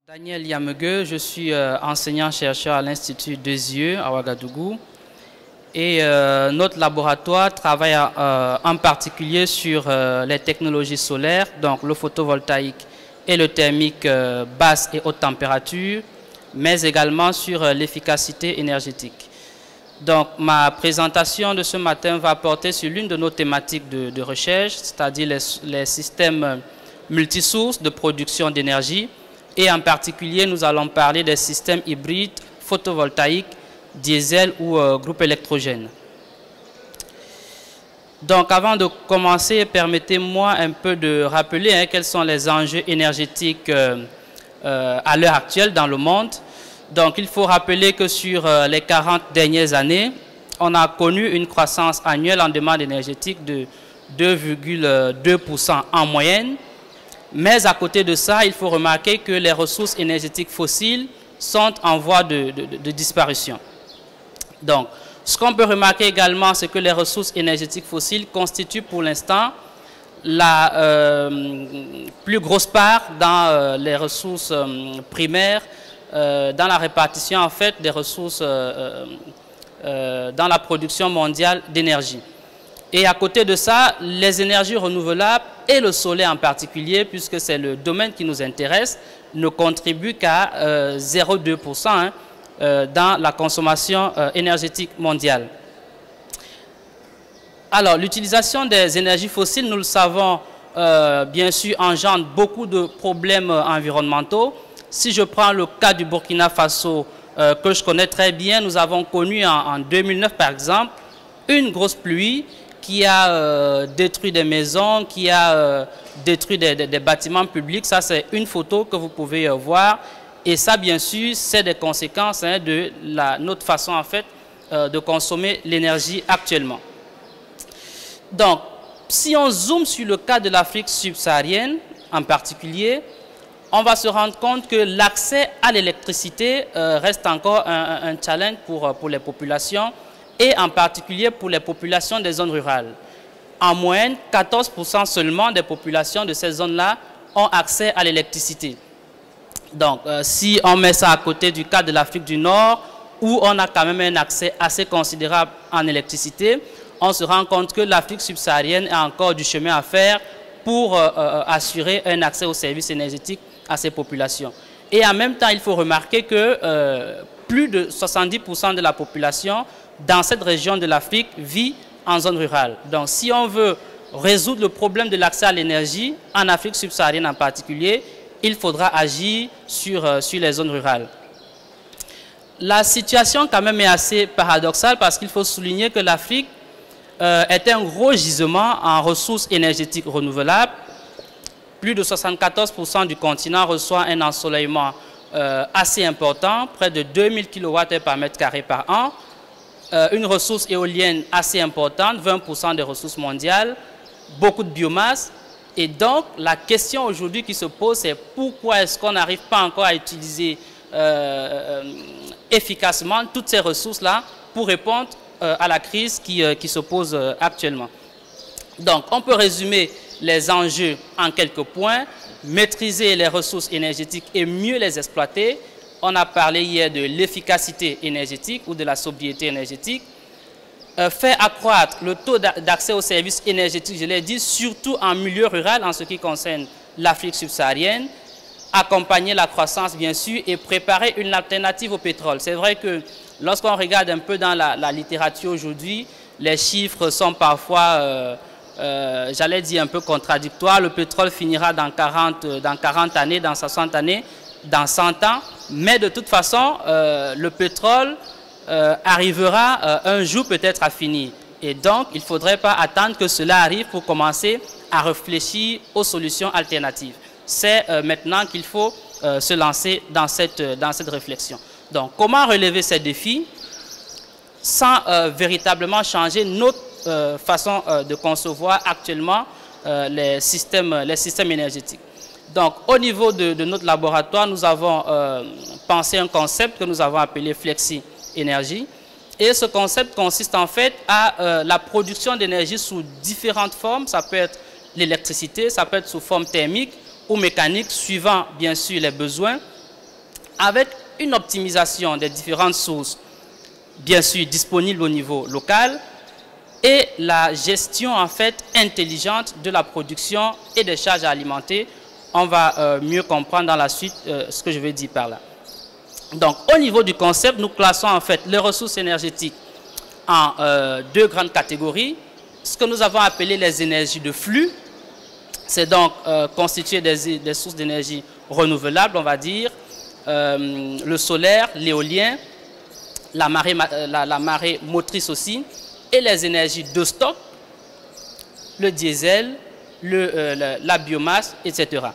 Daniel Yamegue, je suis enseignant-chercheur à l'Institut des Yeux à Ouagadougou et notre laboratoire travaille en particulier sur les technologies solaires, donc le photovoltaïque et le thermique basse et haute température, mais également sur l'efficacité énergétique. Donc ma présentation de ce matin va porter sur l'une de nos thématiques de recherche, c'est-à-dire les systèmes multisources de production d'énergie. Et en particulier, nous allons parler des systèmes hybrides, photovoltaïques, diesel ou groupe électrogène. Donc avant de commencer, permettez-moi un peu de rappeler quels sont les enjeux énergétiques à l'heure actuelle dans le monde. Donc il faut rappeler que sur les 40 dernières années, on a connu une croissance annuelle en demande énergétique de 2,2% en moyenne. Mais à côté de ça, il faut remarquer que les ressources énergétiques fossiles sont en voie de disparition. Donc, ce qu'on peut remarquer également, c'est que les ressources énergétiques fossiles constituent pour l'instant la plus grosse part dans les ressources primaires, dans la répartition en fait des ressources dans la production mondiale d'énergie. Et à côté de ça, les énergies renouvelables et le soleil en particulier, puisque c'est le domaine qui nous intéresse, ne contribuent qu'à 0,2% dans la consommation énergétique mondiale. Alors, l'utilisation des énergies fossiles, nous le savons, bien sûr, engendre beaucoup de problèmes environnementaux. Si je prends le cas du Burkina Faso, que je connais très bien, nous avons connu en 2009, par exemple, une grosse pluie qui a détruit des maisons, qui a détruit des bâtiments publics. Ça, c'est une photo que vous pouvez voir. Et ça, bien sûr, c'est des conséquences de notre façon, en fait, de consommer l'énergie actuellement. Donc, si on zoome sur le cas de l'Afrique subsaharienne, en particulier, on va se rendre compte que l'accès à l'électricité reste encore un challenge pour les populations, et en particulier pour les populations des zones rurales. En moyenne, 14% seulement des populations de ces zones-là ont accès à l'électricité. Donc, si on met ça à côté du cas de l'Afrique du Nord, où on a quand même un accès assez considérable en électricité, on se rend compte que l'Afrique subsaharienne a encore du chemin à faire pour assurer un accès aux services énergétiques à ces populations. Et en même temps, il faut remarquer que plus de 70% de la population dans cette région de l'Afrique vit en zone rurale. Donc si on veut résoudre le problème de l'accès à l'énergie, en Afrique subsaharienne en particulier, il faudra agir sur les zones rurales. La situation quand même est assez paradoxale parce qu'il faut souligner que l'Afrique est un gros gisement en ressources énergétiques renouvelables. Plus de 74% du continent reçoit un ensoleillement assez important, près de 2000 kWh par mètre carré par an. Une ressource éolienne assez importante, 20% des ressources mondiales, beaucoup de biomasse. Et donc, la question aujourd'hui qui se pose, c'est pourquoi est-ce qu'on n'arrive pas encore à utiliser efficacement toutes ces ressources-là pour répondre à la crise qui se pose actuellement. Donc, on peut résumer les enjeux en quelques points: maîtriser les ressources énergétiques et mieux les exploiter. On a parlé hier de l'efficacité énergétique ou de la sobriété énergétique. Faire accroître le taux d'accès aux services énergétiques, je l'ai dit, surtout en milieu rural en ce qui concerne l'Afrique subsaharienne. Accompagner la croissance, bien sûr, et préparer une alternative au pétrole. C'est vrai que lorsqu'on regarde un peu dans la littérature aujourd'hui, les chiffres sont parfois, j'allais dire, un peu contradictoires. Le pétrole finira dans 40 années, dans 60 années, dans 100 ans. Mais de toute façon, le pétrole arrivera un jour peut-être à finir. Et donc, il ne faudrait pas attendre que cela arrive pour commencer à réfléchir aux solutions alternatives. C'est maintenant qu'il faut se lancer dans cette réflexion. Donc, comment relever ces défis sans véritablement changer notre façon de concevoir actuellement les systèmes énergétiques? Donc, au niveau de notre laboratoire, nous avons pensé un concept que nous avons appelé Flexi Énergie. Et ce concept consiste en fait à la production d'énergie sous différentes formes. Ça peut être l'électricité, ça peut être sous forme thermique ou mécanique, suivant bien sûr les besoins. avec une optimisation des différentes sources, bien sûr disponibles au niveau local, et la gestion en fait intelligente de la production et des charges à alimenter. On va mieux comprendre dans la suite ce que je vais dire par là. Donc au niveau du concept, nous classons en fait les ressources énergétiques en deux grandes catégories. Ce que nous avons appelé les énergies de flux, c'est donc constitué des sources d'énergie renouvelables, on va dire, le solaire, l'éolien, la marée motrice aussi, et les énergies de stock, le diesel, la biomasse, etc.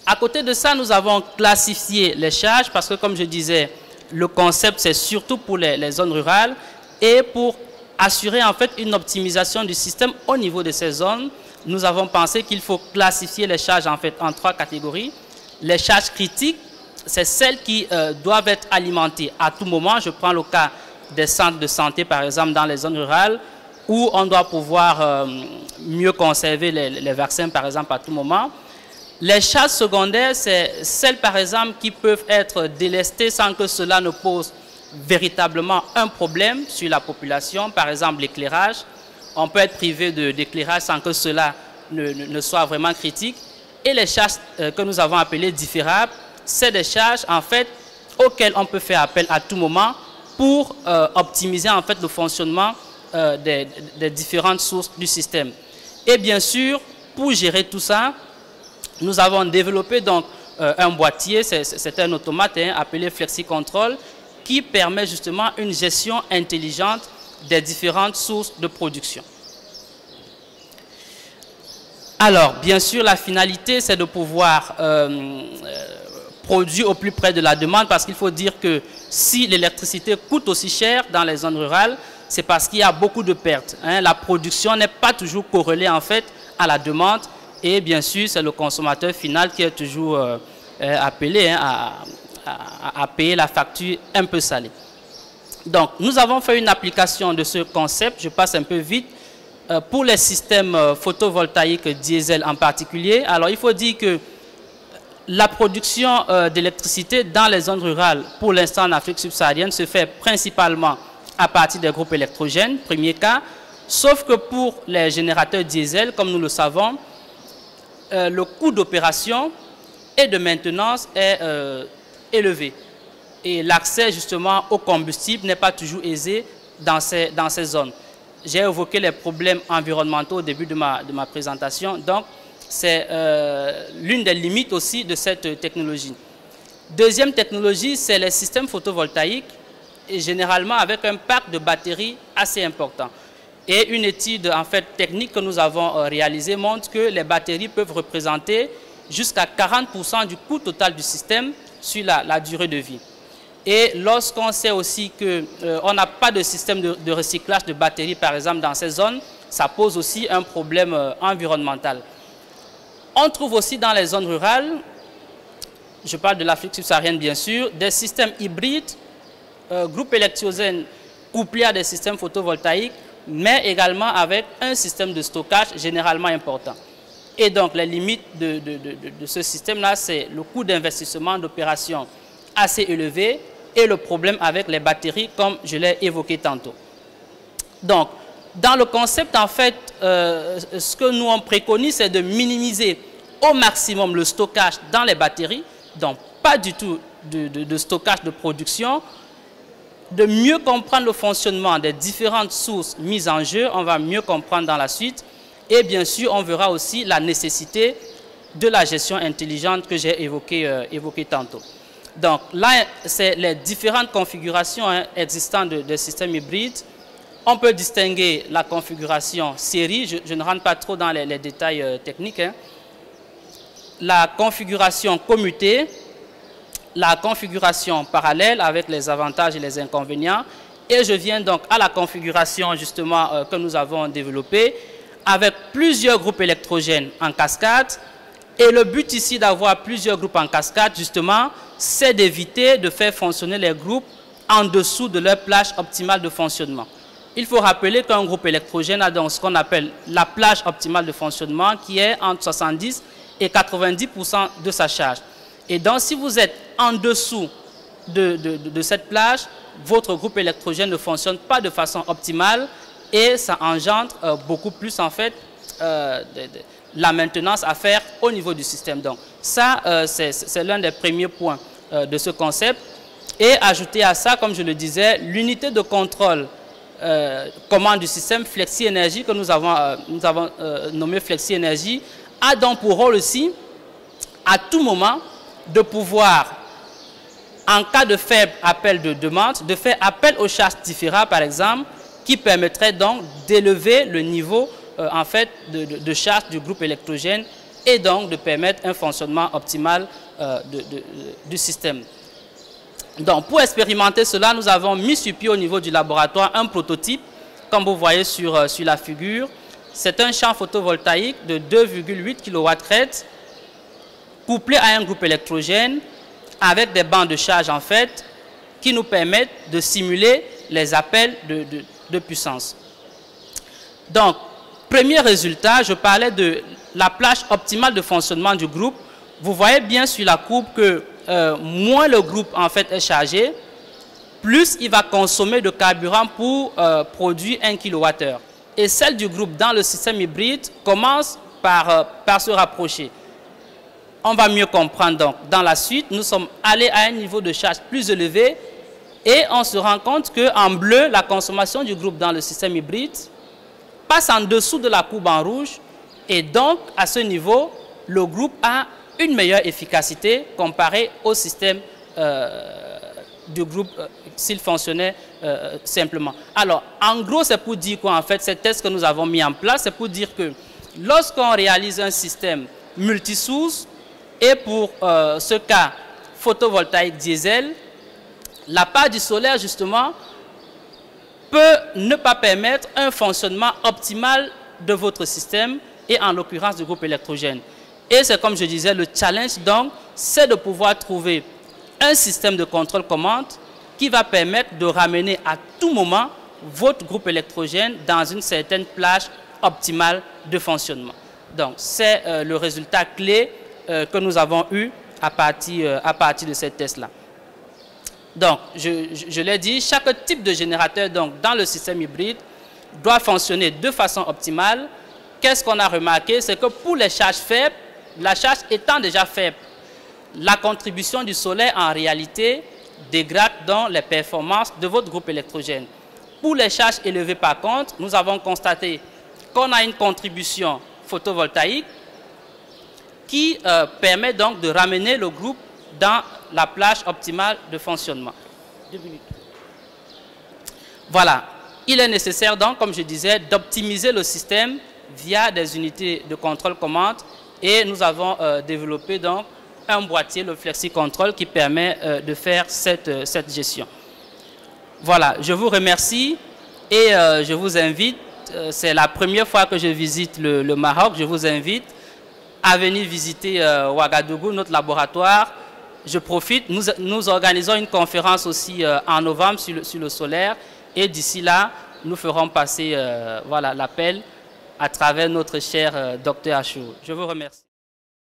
À côté de ça, nous avons classifié les charges parce que, comme je disais, le concept, c'est surtout pour les zones rurales et pour assurer en fait une optimisation du système au niveau de ces zones. Nous avons pensé qu'il faut classifier les charges en fait en trois catégories. Les charges critiques, c'est celles qui doivent être alimentées à tout moment. Je prends le cas des centres de santé, par exemple, dans les zones rurales, où on doit pouvoir mieux conserver les vaccins, par exemple, à tout moment. Les charges secondaires, c'est celles, par exemple, qui peuvent être délestées sans que cela ne pose véritablement un problème sur la population, par exemple l'éclairage. On peut être privé d'éclairage sans que cela ne soit vraiment critique. Et les charges que nous avons appelées différables, c'est des charges en fait auxquelles on peut faire appel à tout moment pour optimiser en fait le fonctionnement des différentes sources du système. Et bien sûr, pour gérer tout ça, nous avons développé donc un boîtier, c'est un automate appelé FlexiControl, qui permet justement une gestion intelligente des différentes sources de production. Alors, bien sûr, la finalité, c'est de pouvoir produire au plus près de la demande, parce qu'il faut dire que si l'électricité coûte aussi cher dans les zones rurales, c'est parce qu'il y a beaucoup de pertes. La production n'est pas toujours corrélée en fait à la demande, et bien sûr, c'est le consommateur final qui est toujours appelé à payer la facture un peu salée. Donc, nous avons fait une application de ce concept, je passe un peu vite, pour les systèmes photovoltaïques diesel en particulier. Alors, il faut dire que la production d'électricité dans les zones rurales, pour l'instant en Afrique subsaharienne, se fait principalement à partir des groupes électrogènes, premier cas, sauf que pour les générateurs diesel, comme nous le savons, le coût d'opération et de maintenance est élevé. Et l'accès justement au combustible n'est pas toujours aisé dans ces zones. J'ai évoqué les problèmes environnementaux au début de ma présentation, donc c'est l'une des limites aussi de cette technologie. Deuxième technologie, c'est les systèmes photovoltaïques, et généralement avec un pack de batteries assez important. Et une étude en fait technique que nous avons réalisée montre que les batteries peuvent représenter jusqu'à 40% du coût total du système sur la durée de vie. Et lorsqu'on sait aussi qu'on n'a pas de système de recyclage de batteries, par exemple, dans ces zones, ça pose aussi un problème environnemental. On trouve aussi dans les zones rurales, je parle de l'Afrique subsaharienne bien sûr, des systèmes hybrides, groupes électrogènes couplés à des systèmes photovoltaïques, mais également avec un système de stockage généralement important. Et donc les limites de ce système-là, c'est le coût d'investissement d'opération assez élevé et le problème avec les batteries, comme je l'ai évoqué tantôt. Donc, dans le concept, en fait, ce que nous on préconise, c'est de minimiser au maximum le stockage dans les batteries, donc pas du tout de stockage de production, de mieux comprendre le fonctionnement des différentes sources mises en jeu, on va mieux comprendre dans la suite, et bien sûr, on verra aussi la nécessité de la gestion intelligente que j'ai évoquée tantôt. Donc là, c'est les différentes configurations existantes de systèmes hybrides. On peut distinguer la configuration série, je ne rentre pas trop dans les détails techniques, la configuration commutée, la configuration parallèle avec les avantages et les inconvénients, et je viens donc à la configuration justement que nous avons développée avec plusieurs groupes électrogènes en cascade. Et le but ici d'avoir plusieurs groupes en cascade, justement, c'est d'éviter de faire fonctionner les groupes en dessous de leur plage optimale de fonctionnement. Il faut rappeler qu'un groupe électrogène a donc ce qu'on appelle la plage optimale de fonctionnement qui est entre 70 et 90% de sa charge. Et donc, si vous êtes en dessous de cette plage, votre groupe électrogène ne fonctionne pas de façon optimale et ça engendre beaucoup plus en fait la maintenance à faire au niveau du système. Donc ça, c'est l'un des premiers points de ce concept. Et ajouter à ça, comme je le disais, l'unité de contrôle commande du système Flexi Énergie que nous avons nommé Flexi Énergie a donc pour rôle aussi à tout moment de pouvoir, en cas de faible appel de demande, de faire appel aux charges différées par exemple, qui permettrait donc d'élever le niveau en fait de charge du groupe électrogène et donc de permettre un fonctionnement optimal du système. Donc, pour expérimenter cela, nous avons mis sur pied au niveau du laboratoire un prototype, comme vous voyez sur la figure. C'est un champ photovoltaïque de 2,8 kWh couplé à un groupe électrogène avec des bancs de charge en fait qui nous permettent de simuler les appels de puissance. Donc, premier résultat, je parlais de la plage optimale de fonctionnement du groupe. Vous voyez bien sur la courbe que moins le groupe en fait est chargé, plus il va consommer de carburant pour produire 1 kWh. Et celle du groupe dans le système hybride commence par se rapprocher. On va mieux comprendre donc. Dans la suite, nous sommes allés à un niveau de charge plus élevé et on se rend compte qu'en bleu, la consommation du groupe dans le système hybride passe en dessous de la courbe en rouge et donc à ce niveau, le groupe a une meilleure efficacité comparée au système du groupe s'il fonctionnait simplement. Alors, en gros, c'est pour dire quoi en fait, ces tests que nous avons mis en place, c'est pour dire que lorsqu'on réalise un système multisource et pour ce cas photovoltaïque diesel, la part du solaire justement peut ne pas permettre un fonctionnement optimal de votre système et en l'occurrence du groupe électrogène. Et c'est comme je disais, le challenge donc, c'est de pouvoir trouver un système de contrôle commande qui va permettre de ramener à tout moment votre groupe électrogène dans une certaine plage optimale de fonctionnement. Donc, c'est le résultat clé que nous avons eu à partir de ces tests-là. Donc, je l'ai dit, chaque type de générateur donc, dans le système hybride doit fonctionner de façon optimale. Qu'est-ce qu'on a remarqué? C'est que pour les charges faibles, la charge étant déjà faible, la contribution du solaire en réalité dégrade donc les performances de votre groupe électrogène. Pour les charges élevées par contre, nous avons constaté qu'on a une contribution photovoltaïque qui permet donc de ramener le groupe dans la plage optimale de fonctionnement. 2 minutes. Voilà, il est nécessaire donc, comme je disais, d'optimiser le système via des unités de contrôle commande. Et nous avons développé donc un boîtier, le FlexiControl, qui permet de faire cette gestion. Voilà, je vous remercie et je vous invite, c'est la première fois que je visite le Maroc, je vous invite à venir visiter Ouagadougou, notre laboratoire. Je profite, nous organisons une conférence aussi en novembre sur le solaire et d'ici là, nous ferons passer voilà, l'appel à travers notre cher Dr Achou. Je vous remercie.